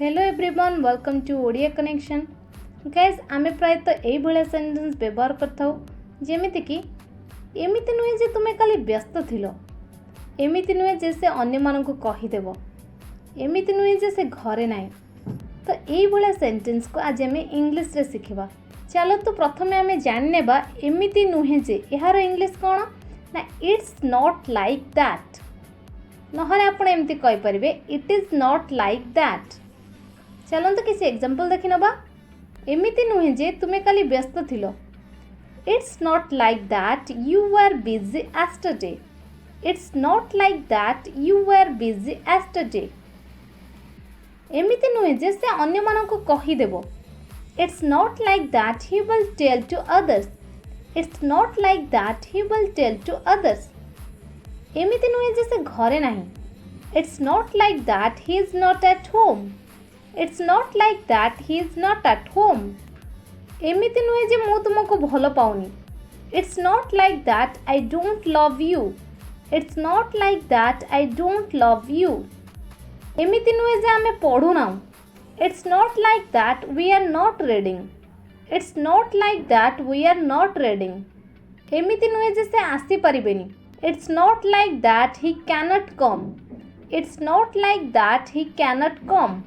Hello everyone welcome to Odia connection guys आमे प्रायतः यही भाया सेन्टेन्स व्यवहार करथाउ जेमिति कि एमिति नुहे जे तुमे खाली व्यस्त थिलो, एमिति नुहे जे से अन्य मानकु कहिदेव, एमिति नुहे जे से घरे नाई। तो यही भाया सेन्टेन्स को आज आमे इंग्लिश रे सिखिबा। चलो तो प्रथमे आमे जानि नेबा एमिति नुहे जे एहार इंग्लिश कोन ना इट्स नॉट लाइक दैट। नहले आपण एमती कहि परिबे it is not like that. चलते किसी एग्जांपल देखि नबा। एमिति नुहे जे तुमे खाली व्यस्त थिलो, it's not like that you were busy yesterday. It's not like that you were busy yesterday. एमिति नुहे जे से अन्य मानकु कहि देबो, it's not like that he will tell to others. It's not like that he will tell to others. एमिति नुहे जे से घरे नाही, it's not like that he is not at home. It's not like that he is not at home. एमिति नुहे जे मु तुमको भल पाउनी, it's not like that I don't love you. It's not like that I don't love you. एमिति नुहे जे आमे पढ़ुना, it's not like that we are not reading. It's not like that we are not reading. एमिति नुहे जे से आसी परिबेनी, it's not like that he cannot come. It's not like that he cannot come.